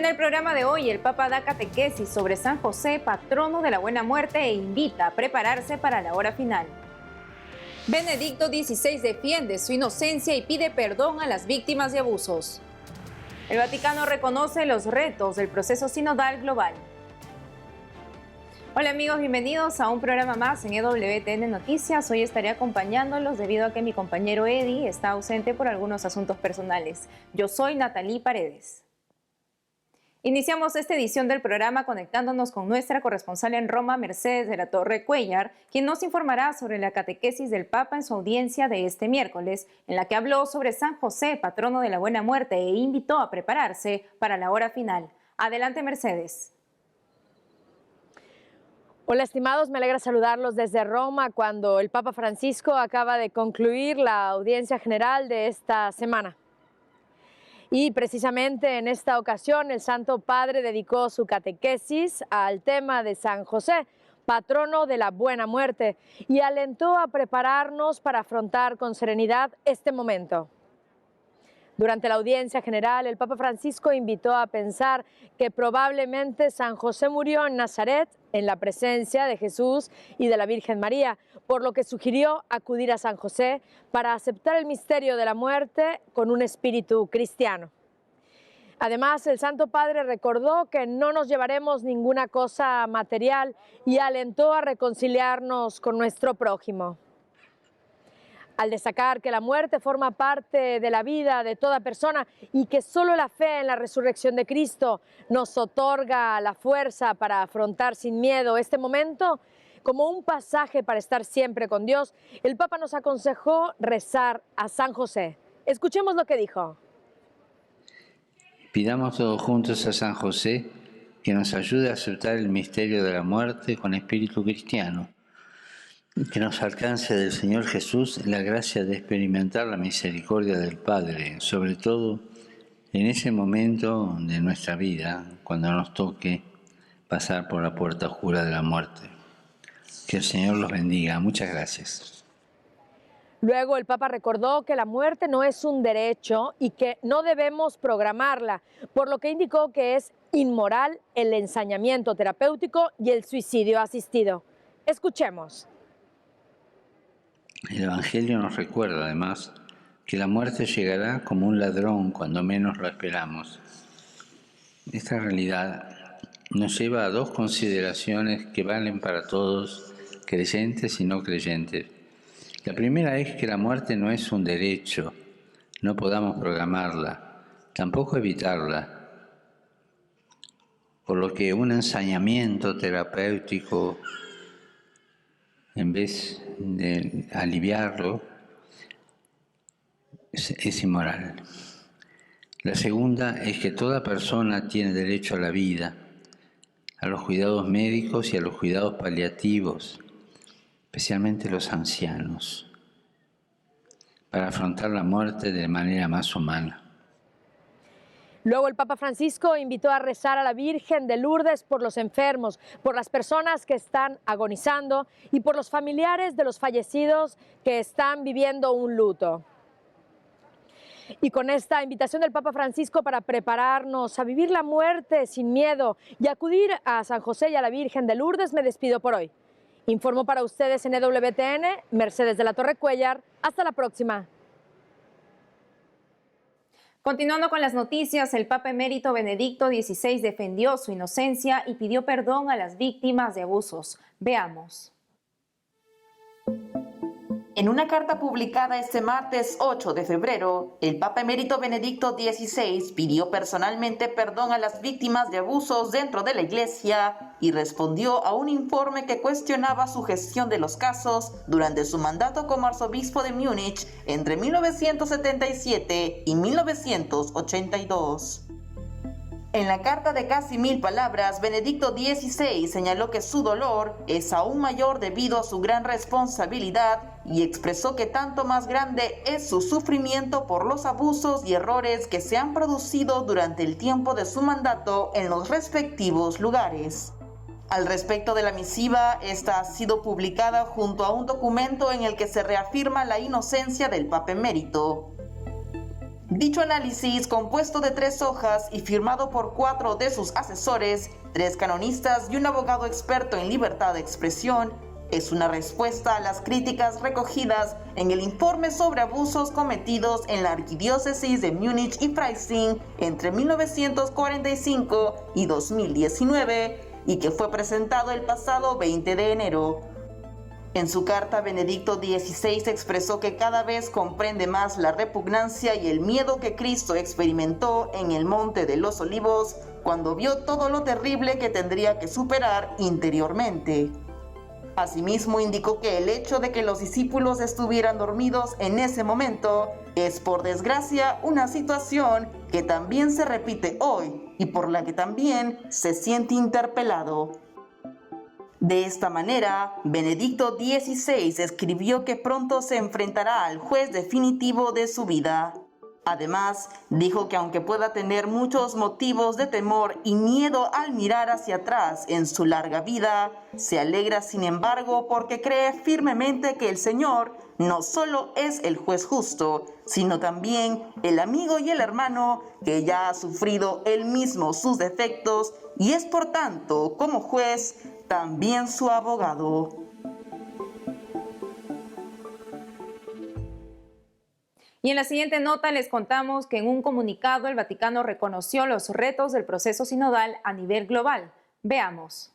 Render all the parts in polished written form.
el programa de hoy, el Papa da catequesis sobre San José, patrono de la buena muerte, e invita a prepararse para la hora final. Benedicto XVI defiende su inocencia y pide perdón a las víctimas de abusos. El Vaticano reconoce los retos del proceso sinodal global. Hola amigos, bienvenidos a un programa más en EWTN Noticias. Hoy estaré acompañándolos debido a que mi compañero Eddie está ausente por algunos asuntos personales. Yo soy Natalie Paredes. Iniciamos esta edición del programa conectándonos con nuestra corresponsal en Roma, Mercedes de la Torre Cuéllar, quien nos informará sobre la catequesis del Papa en su audiencia de este miércoles, en la que habló sobre San José, patrono de la buena muerte, e invitó a prepararse para la hora final. Adelante, Mercedes. Hola estimados, me alegra saludarlos desde Roma cuando el Papa Francisco acaba de concluir la audiencia general de esta semana. Y precisamente en esta ocasión el Santo Padre dedicó su catequesis al tema de San José, patrono de la buena muerte, y alentó a prepararnos para afrontar con serenidad este momento. Durante la audiencia general, el Papa Francisco invitó a pensar que probablemente San José murió en Nazaret, en la presencia de Jesús y de la Virgen María, por lo que sugirió acudir a San José para aceptar el misterio de la muerte con un espíritu cristiano. Además, el Santo Padre recordó que no nos llevaremos ninguna cosa material y alentó a reconciliarnos con nuestro prójimo. Al destacar que la muerte forma parte de la vida de toda persona y que solo la fe en la resurrección de Cristo nos otorga la fuerza para afrontar sin miedo este momento, como un pasaje para estar siempre con Dios, el Papa nos aconsejó rezar a San José. Escuchemos lo que dijo. Pidamos todos juntos a San José que nos ayude a aceptar el misterio de la muerte con espíritu cristiano. Que nos alcance del Señor Jesús la gracia de experimentar la misericordia del Padre, sobre todo en ese momento de nuestra vida, cuando nos toque pasar por la puerta oscura de la muerte. Que el Señor los bendiga. Muchas gracias. Luego el Papa recordó que la muerte no es un derecho y que no debemos programarla, por lo que indicó que es inmoral el ensañamiento terapéutico y el suicidio asistido. Escuchemos. El Evangelio nos recuerda, además, que la muerte llegará como un ladrón cuando menos lo esperamos. Esta realidad nos lleva a dos consideraciones que valen para todos, creyentes y no creyentes. La primera es que la muerte no es un derecho, no podamos programarla, tampoco evitarla, por lo que un ensañamiento terapéutico, en vez de aliviarlo, es inmoral. La segunda es que toda persona tiene derecho a la vida, a los cuidados médicos y a los cuidados paliativos, especialmente los ancianos, para afrontar la muerte de manera más humana. Luego el Papa Francisco invitó a rezar a la Virgen de Lourdes por los enfermos, por las personas que están agonizando y por los familiares de los fallecidos que están viviendo un luto. Y con esta invitación del Papa Francisco para prepararnos a vivir la muerte sin miedo y acudir a San José y a la Virgen de Lourdes, me despido por hoy. Informo para ustedes en EWTN, Mercedes de la Torre Cuéllar. Hasta la próxima. Continuando con las noticias, el Papa emérito Benedicto XVI defendió su inocencia y pidió perdón a las víctimas de abusos. Veamos. En una carta publicada este martes 8 de febrero, el Papa emérito Benedicto XVI pidió personalmente perdón a las víctimas de abusos dentro de la Iglesia y respondió a un informe que cuestionaba su gestión de los casos durante su mandato como arzobispo de Múnich entre 1977 y 1982. En la carta de casi 1000 palabras, Benedicto XVI señaló que su dolor es aún mayor debido a su gran responsabilidad y expresó que tanto más grande es su sufrimiento por los abusos y errores que se han producido durante el tiempo de su mandato en los respectivos lugares. Al respecto de la misiva, esta ha sido publicada junto a un documento en el que se reafirma la inocencia del Papa emérito. Dicho análisis, compuesto de 3 hojas y firmado por 4 de sus asesores, 3 canonistas y un abogado experto en libertad de expresión, es una respuesta a las críticas recogidas en el informe sobre abusos cometidos en la arquidiócesis de Múnich y Freising entre 1945 y 2019 y que fue presentado el pasado 20 de enero. En su carta, Benedicto XVI expresó que cada vez comprende más la repugnancia y el miedo que Cristo experimentó en el Monte de los Olivos cuando vio todo lo terrible que tendría que superar interiormente. Asimismo, indicó que el hecho de que los discípulos estuvieran dormidos en ese momento es, por desgracia, una situación que también se repite hoy y por la que también se siente interpelado. De esta manera, Benedicto XVI escribió que pronto se enfrentará al juez definitivo de su vida. Además, dijo que aunque pueda tener muchos motivos de temor y miedo al mirar hacia atrás en su larga vida, se alegra sin embargo porque cree firmemente que el Señor no solo es el juez justo, sino también el amigo y el hermano que ya ha sufrido él mismo sus defectos y es por tanto, como juez, también su abogado. Y en la siguiente nota les contamos que en un comunicado el Vaticano reconoció los retos del proceso sinodal a nivel global. Veamos.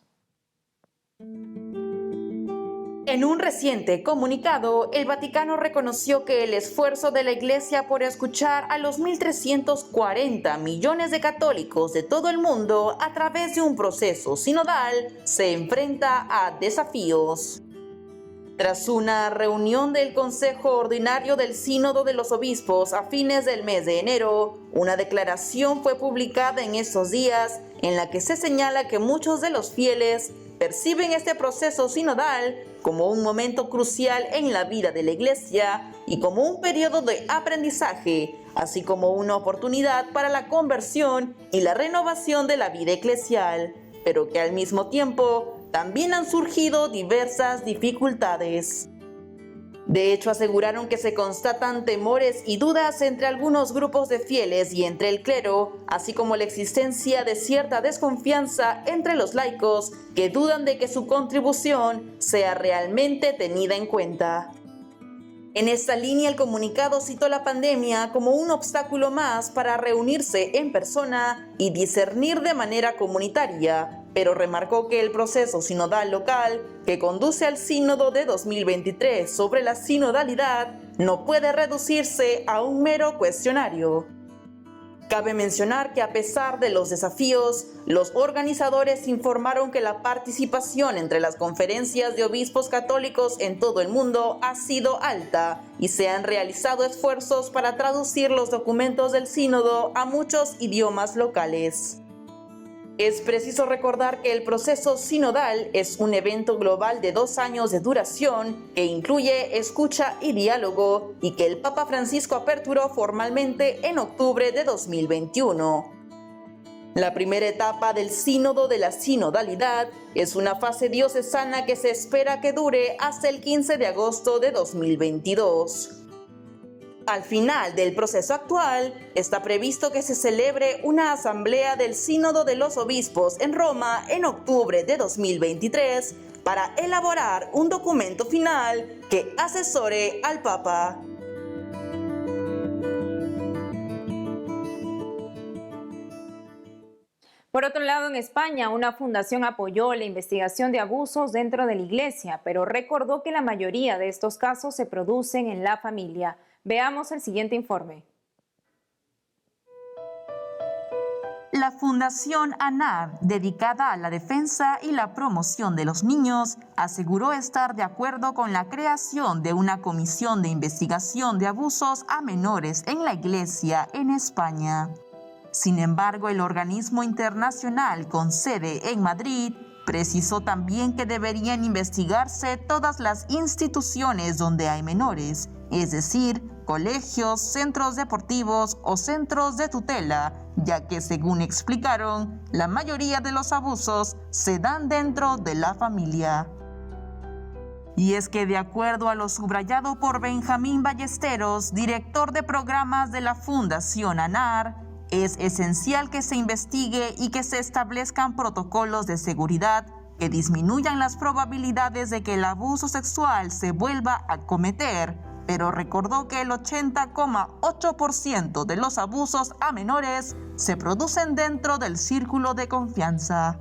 En un reciente comunicado, el Vaticano reconoció que el esfuerzo de la Iglesia por escuchar a los 1.340 millones de católicos de todo el mundo a través de un proceso sinodal se enfrenta a desafíos. Tras una reunión del Consejo Ordinario del Sínodo de los Obispos a fines del mes de enero, una declaración fue publicada en estos días en la que se señala que muchos de los fieles perciben este proceso sinodal como un momento crucial en la vida de la Iglesia y como un periodo de aprendizaje, así como una oportunidad para la conversión y la renovación de la vida eclesial, pero que al mismo tiempo también han surgido diversas dificultades. De hecho, aseguraron que se constatan temores y dudas entre algunos grupos de fieles y entre el clero, así como la existencia de cierta desconfianza entre los laicos que dudan de que su contribución sea realmente tenida en cuenta. En esta línea, el comunicado citó la pandemia como un obstáculo más para reunirse en persona y discernir de manera comunitaria, pero remarcó que el proceso sinodal local que conduce al sínodo de 2023 sobre la sinodalidad no puede reducirse a un mero cuestionario. Cabe mencionar que a pesar de los desafíos, los organizadores informaron que la participación entre las conferencias de obispos católicos en todo el mundo ha sido alta y se han realizado esfuerzos para traducir los documentos del sínodo a muchos idiomas locales. Es preciso recordar que el proceso sinodal es un evento global de 2 años de duración que incluye escucha y diálogo y que el Papa Francisco aperturó formalmente en octubre de 2021. La primera etapa del Sínodo de la Sinodalidad es una fase diocesana que se espera que dure hasta el 15 de agosto de 2022. Al final del proceso actual, está previsto que se celebre una asamblea del Sínodo de los Obispos en Roma en octubre de 2023 para elaborar un documento final que asesore al Papa. Por otro lado, en España, una fundación apoyó la investigación de abusos dentro de la Iglesia, pero recordó que la mayoría de estos casos se producen en la familia. Veamos el siguiente informe. La Fundación ANAR, dedicada a la defensa y la promoción de los niños, aseguró estar de acuerdo con la creación de una comisión de investigación de abusos a menores en la Iglesia en España. Sin embargo, el organismo internacional con sede en Madrid precisó también que deberían investigarse todas las instituciones donde hay menores, es decir, colegios, centros deportivos o centros de tutela, ya que, según explicaron, la mayoría de los abusos se dan dentro de la familia. Y es que de acuerdo a lo subrayado por Benjamín Ballesteros, director de programas de la Fundación ANAR, es esencial que se investigue y que se establezcan protocolos de seguridad que disminuyan las probabilidades de que el abuso sexual se vuelva a cometer, pero recordó que el 80,8% de los abusos a menores se producen dentro del círculo de confianza.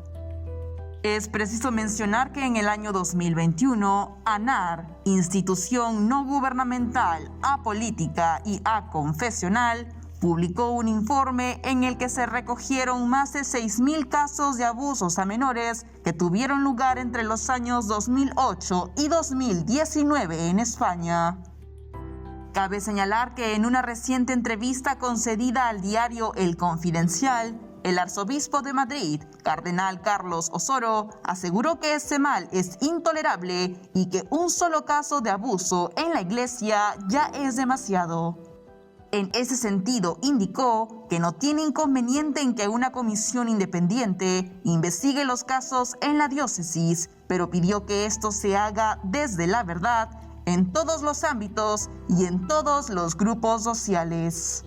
Es preciso mencionar que en el año 2021, ANAR, institución no gubernamental, apolítica y aconfesional, publicó un informe en el que se recogieron más de 6.000 casos de abusos a menores que tuvieron lugar entre los años 2008 y 2019 en España. Cabe señalar que en una reciente entrevista concedida al diario El Confidencial, el arzobispo de Madrid, cardenal Carlos Osoro, aseguró que este mal es intolerable y que un solo caso de abuso en la iglesia ya es demasiado. En ese sentido, indicó que no tiene inconveniente en que una comisión independiente investigue los casos en la diócesis, pero pidió que esto se haga desde la verdad, en todos los ámbitos y en todos los grupos sociales.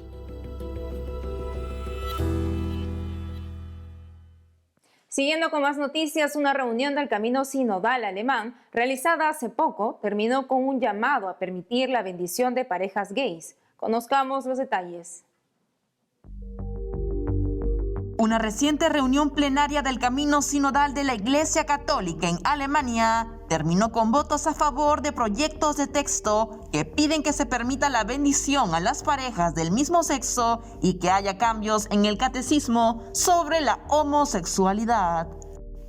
Siguiendo con más noticias, una reunión del Camino Sinodal Alemán, realizada hace poco, terminó con un llamado a permitir la bendición de parejas gays. Conozcamos los detalles. Una reciente reunión plenaria del Camino Sinodal de la Iglesia Católica en Alemania terminó con votos a favor de proyectos de texto que piden que se permita la bendición a las parejas del mismo sexo y que haya cambios en el catecismo sobre la homosexualidad.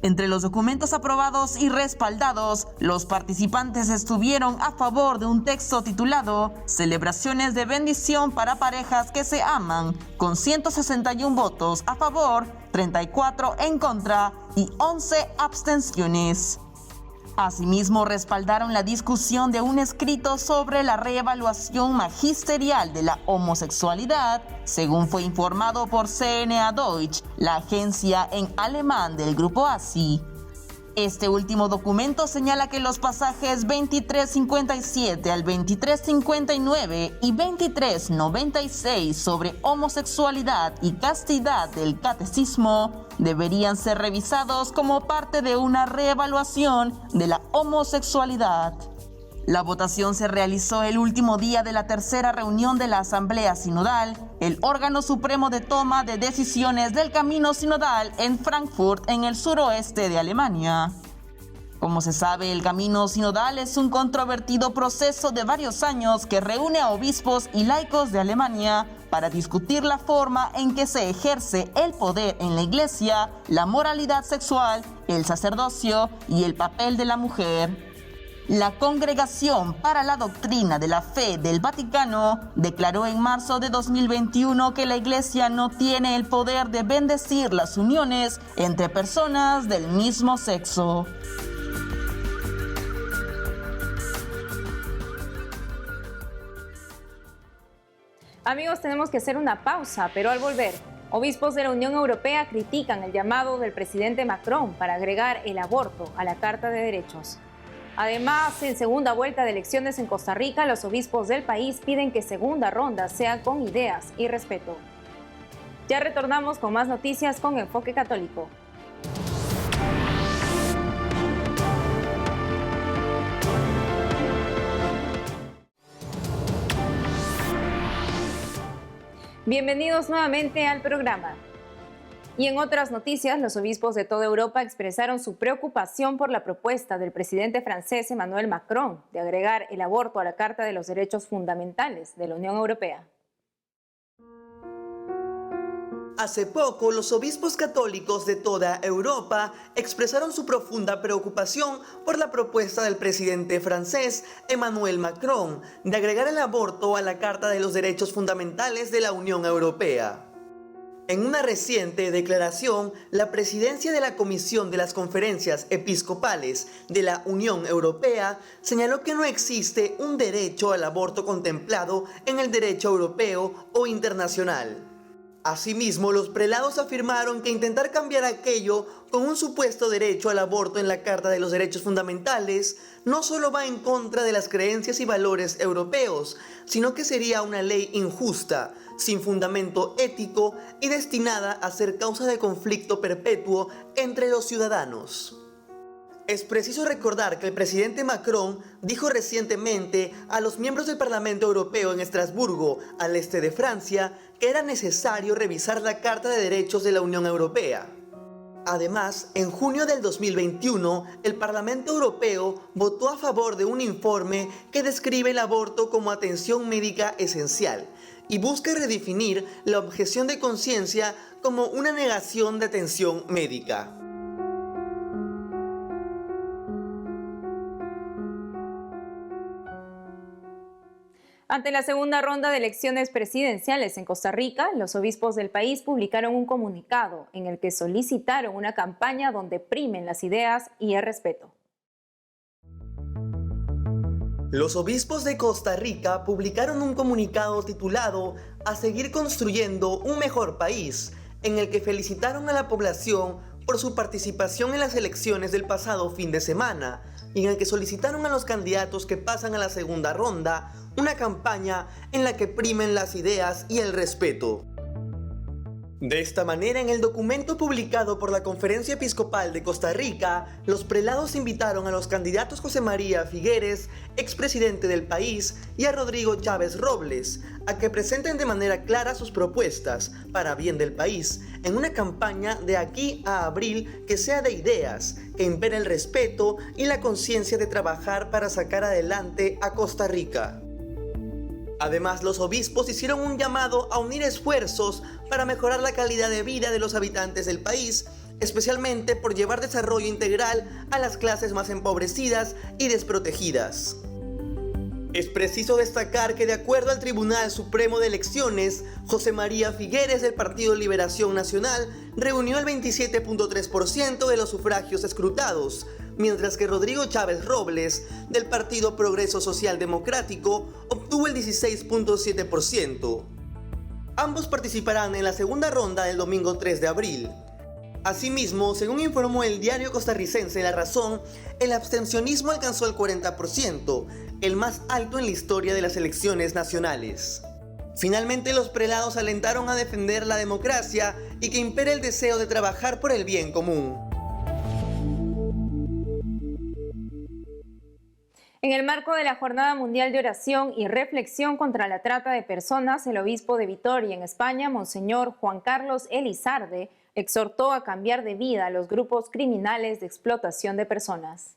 Entre los documentos aprobados y respaldados, los participantes estuvieron a favor de un texto titulado Celebraciones de bendición para parejas que se aman, con 161 votos a favor, 34 en contra y 11 abstenciones. Asimismo, respaldaron la discusión de un escrito sobre la reevaluación magisterial de la homosexualidad, según fue informado por CNA Deutsch, la agencia en alemán del grupo ASI. Este último documento señala que los pasajes 2357 al 2359 y 2396 sobre homosexualidad y castidad del catecismo deberían ser revisados como parte de una reevaluación de la homosexualidad. La votación se realizó el último día de la tercera reunión de la Asamblea Sinodal, el órgano supremo de toma de decisiones del Camino Sinodal en Frankfurt, en el suroeste de Alemania. Como se sabe, el Camino Sinodal es un controvertido proceso de varios años que reúne a obispos y laicos de Alemania para discutir la forma en que se ejerce el poder en la Iglesia, la moralidad sexual, el sacerdocio y el papel de la mujer. La Congregación para la Doctrina de la Fe del Vaticano declaró en marzo de 2021 que la Iglesia no tiene el poder de bendecir las uniones entre personas del mismo sexo. Amigos, tenemos que hacer una pausa, pero al volver, obispos de la Unión Europea critican el llamado del presidente Macron para agregar el aborto a la Carta de Derechos. Además, en segunda vuelta de elecciones en Costa Rica, los obispos del país piden que segunda ronda sea con ideas y respeto. Ya retornamos con más noticias con Enfoque Católico. Bienvenidos nuevamente al programa. Y en otras noticias, los obispos de toda Europa expresaron su preocupación por la propuesta del presidente francés Emmanuel Macron de agregar el aborto a la Carta de los Derechos Fundamentales de la Unión Europea. Hace poco, los obispos católicos de toda Europa expresaron su profunda preocupación por la propuesta del presidente francés Emmanuel Macron de agregar el aborto a la Carta de los Derechos Fundamentales de la Unión Europea. En una reciente declaración, la presidencia de la Comisión de las Conferencias Episcopales de la Unión Europea señaló que no existe un derecho al aborto contemplado en el derecho europeo o internacional. Asimismo, los prelados afirmaron que intentar cambiar aquello con un supuesto derecho al aborto en la Carta de los Derechos Fundamentales no solo va en contra de las creencias y valores europeos, sino que sería una ley injusta, sin fundamento ético y destinada a ser causa de conflicto perpetuo entre los ciudadanos. Es preciso recordar que el presidente Macron dijo recientemente a los miembros del Parlamento Europeo en Estrasburgo, al este de Francia, que era necesario revisar la Carta de Derechos de la Unión Europea. Además, en junio del 2021, el Parlamento Europeo votó a favor de un informe que describe el aborto como atención médica esencial y busca redefinir la objeción de conciencia como una negación de atención médica. Ante la segunda ronda de elecciones presidenciales en Costa Rica, los obispos del país publicaron un comunicado en el que solicitaron una campaña donde primen las ideas y el respeto. Los obispos de Costa Rica publicaron un comunicado titulado "A seguir construyendo un mejor país", en el que felicitaron a la población por su participación en las elecciones del pasado fin de semana y en el que solicitaron a los candidatos que pasan a la segunda ronda una campaña en la que primen las ideas y el respeto. De esta manera, en el documento publicado por la Conferencia Episcopal de Costa Rica, los prelados invitaron a los candidatos José María Figueres, expresidente del país, y a Rodrigo Chávez Robles, a que presenten de manera clara sus propuestas para bien del país, en una campaña de aquí a abril que sea de ideas, que impere el respeto y la conciencia de trabajar para sacar adelante a Costa Rica. Además, los obispos hicieron un llamado a unir esfuerzos para mejorar la calidad de vida de los habitantes del país, especialmente por llevar desarrollo integral a las clases más empobrecidas y desprotegidas. Es preciso destacar que, de acuerdo al Tribunal Supremo de Elecciones, José María Figueres del Partido Liberación Nacional reunió el 27.3% de los sufragios escrutados, mientras que Rodrigo Chávez Robles, del Partido Progreso Social Democrático, obtuvo el 16.7%. Ambos participarán en la segunda ronda del domingo 3 de abril. Asimismo, según informó el diario costarricense La Razón, el abstencionismo alcanzó el 40%, el más alto en la historia de las elecciones nacionales. Finalmente, los prelados alentaron a defender la democracia y que impere el deseo de trabajar por el bien común. En el marco de la Jornada Mundial de Oración y Reflexión contra la Trata de Personas, el obispo de Vitoria, en España, Monseñor Juan Carlos Elizalde, exhortó a cambiar de vida a los grupos criminales de explotación de personas.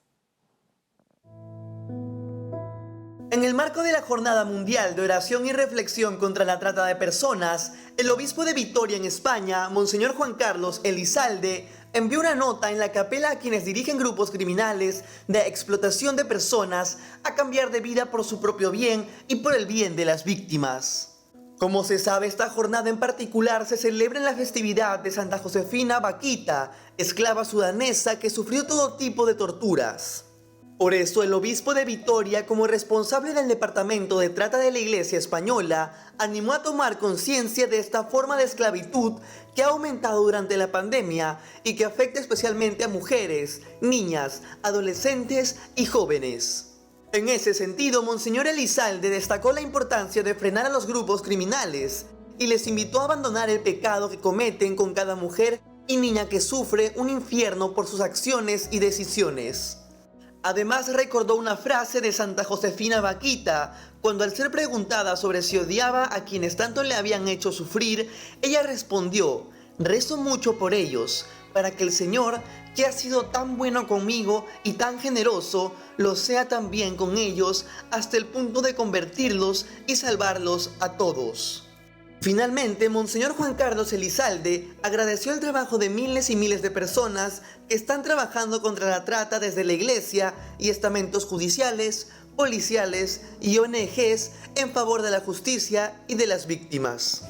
En el marco de la Jornada Mundial de Oración y Reflexión contra la Trata de Personas, el obispo de Vitoria, en España, Monseñor Juan Carlos Elizalde, envió una nota en la que apela a quienes dirigen grupos criminales de explotación de personas a cambiar de vida por su propio bien y por el bien de las víctimas. Como se sabe, esta jornada en particular se celebra en la festividad de Santa Josefina Vaquita, esclava sudanesa que sufrió todo tipo de torturas. Por eso, el obispo de Vitoria, como responsable del Departamento de Trata de la Iglesia Española, animó a tomar conciencia de esta forma de esclavitud que ha aumentado durante la pandemia y que afecta especialmente a mujeres, niñas, adolescentes y jóvenes. En ese sentido, Monseñor Elizalde destacó la importancia de frenar a los grupos criminales y les invitó a abandonar el pecado que cometen con cada mujer y niña que sufre un infierno por sus acciones y decisiones. Además, recordó una frase de Santa Josefina Vaquita, cuando al ser preguntada sobre si odiaba a quienes tanto le habían hecho sufrir, ella respondió: "Rezo mucho por ellos, para que el Señor, que ha sido tan bueno conmigo y tan generoso, lo sea también con ellos, hasta el punto de convertirlos y salvarlos a todos". Finalmente, Monseñor Juan Carlos Elizalde agradeció el trabajo de miles y miles de personas que están trabajando contra la trata desde la Iglesia y estamentos judiciales, policiales y ONGs en favor de la justicia y de las víctimas.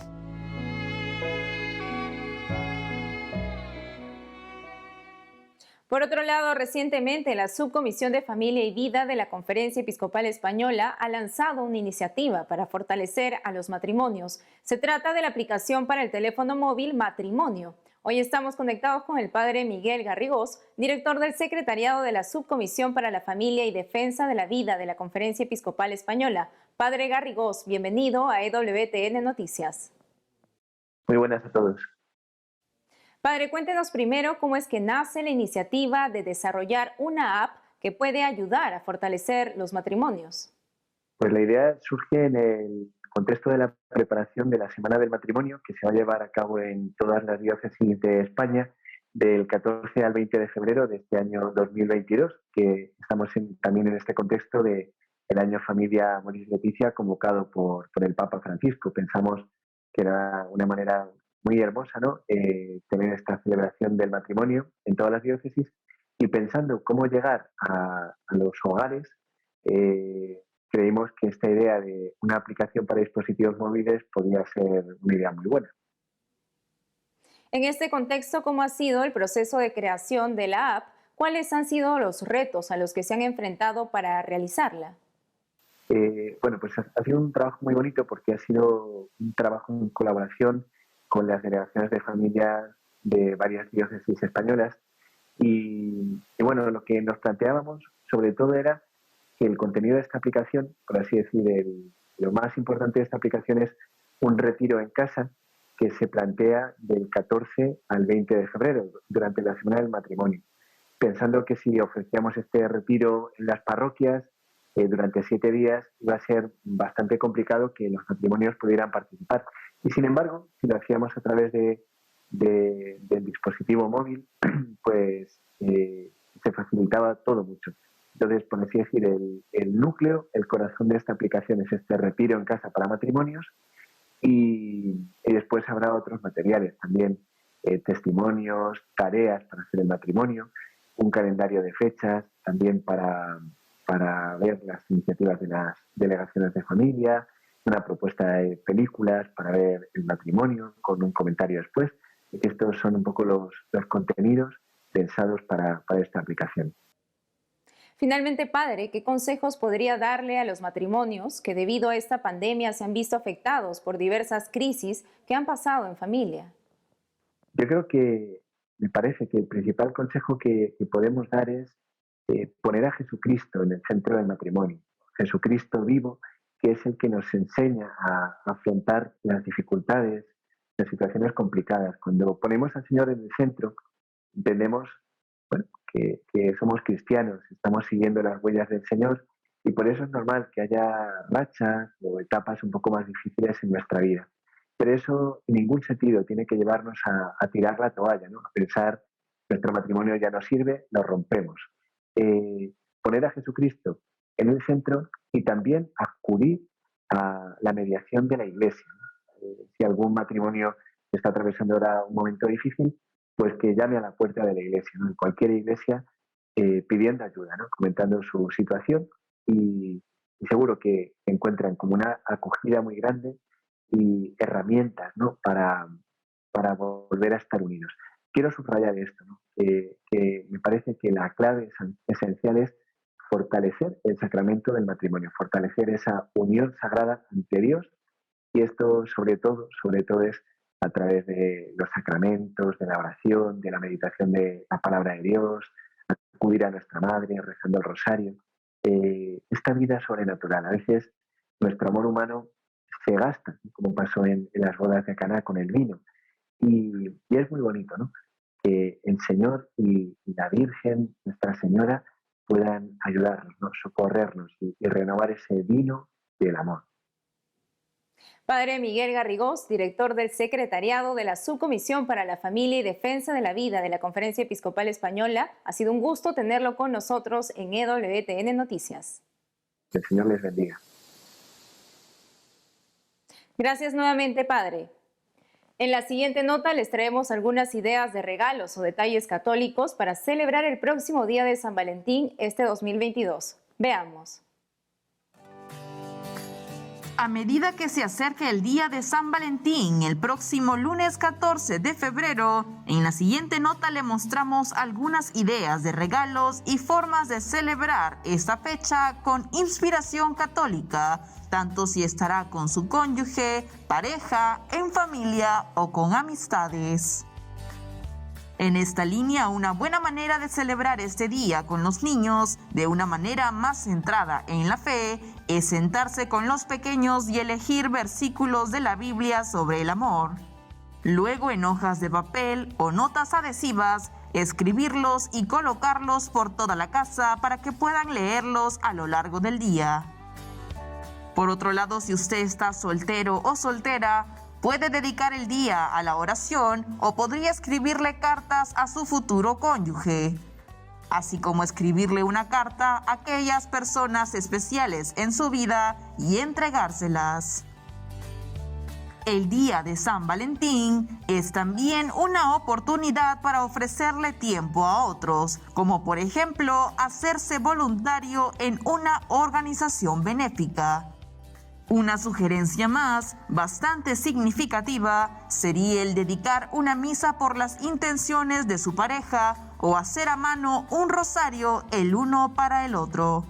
Por otro lado, recientemente la Subcomisión de Familia y Vida de la Conferencia Episcopal Española ha lanzado una iniciativa para fortalecer a los matrimonios. Se trata de la aplicación para el teléfono móvil Matrimonio. Hoy estamos conectados con el padre Miguel Garrigós, director del Secretariado de la Subcomisión para la Familia y Defensa de la Vida de la Conferencia Episcopal Española. Padre Garrigós, bienvenido a EWTN Noticias. Muy buenas a todos. Padre, cuéntenos primero cómo es que nace la iniciativa de desarrollar una app que puede ayudar a fortalecer los matrimonios. Pues la idea surge en el contexto de la preparación de la Semana del Matrimonio, que se va a llevar a cabo en todas las diócesis de España del 14 al 20 de febrero de este año 2022, que estamos también en este contexto del Año Familia Amoris Laetitia convocado por el Papa Francisco. Pensamos que era una manera muy hermosa, ¿no? Tener esta celebración del matrimonio en todas las diócesis, y pensando cómo llegar a los hogares, creímos que esta idea de una aplicación para dispositivos móviles podía ser una idea muy buena. En este contexto, ¿cómo ha sido el proceso de creación de la app? ¿Cuáles han sido los retos a los que se han enfrentado para realizarla? Bueno, pues ha sido un trabajo muy bonito porque ha sido un trabajo en colaboración con las delegaciones de familias de varias diócesis españolas y bueno, lo que nos planteábamos sobre todo era que el contenido de esta aplicación, por así decir, lo más importante de esta aplicación es un retiro en casa que se plantea del 14 al 20 de febrero, durante la Semana del Matrimonio, pensando que si ofrecíamos este retiro en las parroquias durante 7 días iba a ser bastante complicado que los matrimonios pudieran participar. Y sin embargo, si lo hacíamos a través del dispositivo móvil, pues se facilitaba todo mucho. Entonces, por así decir, el núcleo, el corazón de esta aplicación es este retiro en casa para matrimonios y después habrá otros materiales también, testimonios, tareas para hacer el matrimonio, un calendario de fechas también para ver las iniciativas de las delegaciones de familia, una propuesta de películas para ver el matrimonio con un comentario después. Estos son un poco los contenidos pensados para esta aplicación. Finalmente, padre, ¿qué consejos podría darle a los matrimonios que debido a esta pandemia se han visto afectados por diversas crisis que han pasado en familia? Yo creo que me parece que el principal consejo que podemos dar es poner a Jesucristo en el centro del matrimonio. Jesucristo vivo, que es el que nos enseña a afrontar las dificultades, las situaciones complicadas. Cuando ponemos al Señor en el centro, entendemos que somos cristianos, estamos siguiendo las huellas del Señor y por eso es normal que haya rachas o etapas un poco más difíciles en nuestra vida. Pero eso en ningún sentido tiene que llevarnos a tirar la toalla, ¿no? A pensar nuestro matrimonio ya no sirve, lo rompemos. Poner a Jesucristo en el centro y también acudir a la mediación de la Iglesia, ¿no? Si algún matrimonio está atravesando ahora un momento difícil, pues que llame a la puerta de la Iglesia, ¿no? En cualquier iglesia, pidiendo ayuda, ¿no? Comentando su situación y seguro que encuentran como una acogida muy grande y herramientas, ¿no? para volver a estar unidos. Quiero subrayar esto, ¿no? Que me parece que la clave esencial es fortalecer el sacramento del matrimonio, fortalecer esa unión sagrada ante Dios, y esto sobre todo es a través de los sacramentos, de la oración, de la meditación de la palabra de Dios, acudir a nuestra madre, rezando el rosario. Esta vida sobrenatural, a veces nuestro amor humano se gasta, como pasó en las bodas de Caná con el vino, y es muy bonito, ¿no? Que el Señor y la Virgen, Nuestra Señora, puedan ayudarnos, ¿no? Socorrernos y renovar ese vino del amor. Padre Miguel Garrigós, director del Secretariado de la Subcomisión para la Familia y Defensa de la Vida de la Conferencia Episcopal Española, ha sido un gusto tenerlo con nosotros en EWTN Noticias. Que el Señor les bendiga. Gracias nuevamente, Padre. En la siguiente nota les traemos algunas ideas de regalos o detalles católicos para celebrar el próximo día de San Valentín este 2022. Veamos. A medida que se acerca el día de San Valentín, el próximo lunes 14 de febrero, en la siguiente nota le mostramos algunas ideas de regalos y formas de celebrar esta fecha con inspiración católica, tanto si estará con su cónyuge, pareja, en familia o con amistades. En esta línea, una buena manera de celebrar este día con los niños, de una manera más centrada en la fe, es sentarse con los pequeños y elegir versículos de la Biblia sobre el amor. Luego, en hojas de papel o notas adhesivas, escribirlos y colocarlos por toda la casa para que puedan leerlos a lo largo del día. Por otro lado, si usted está soltero o soltera, puede dedicar el día a la oración o podría escribirle cartas a su futuro cónyuge, así como escribirle una carta a aquellas personas especiales en su vida y entregárselas. El día de San Valentín es también una oportunidad para ofrecerle tiempo a otros, como por ejemplo hacerse voluntario en una organización benéfica. Una sugerencia más, bastante significativa, sería el dedicar una misa por las intenciones de su pareja o hacer a mano un rosario el uno para el otro.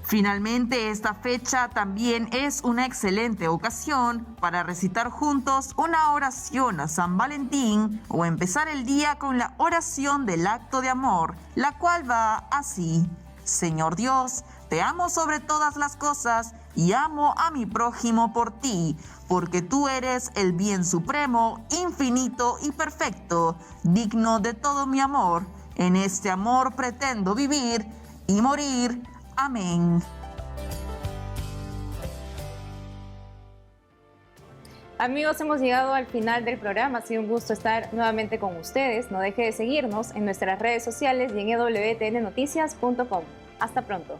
Finalmente, esta fecha también es una excelente ocasión para recitar juntos una oración a San Valentín o empezar el día con la oración del acto de amor, la cual va así: Señor Dios, te amo sobre todas las cosas y amo a mi prójimo por ti, porque tú eres el bien supremo, infinito y perfecto, digno de todo mi amor. En este amor pretendo vivir y morir. Amén. Amigos, hemos llegado al final del programa. Ha sido un gusto estar nuevamente con ustedes. No deje de seguirnos en nuestras redes sociales y en wtnnoticias.com. Hasta pronto.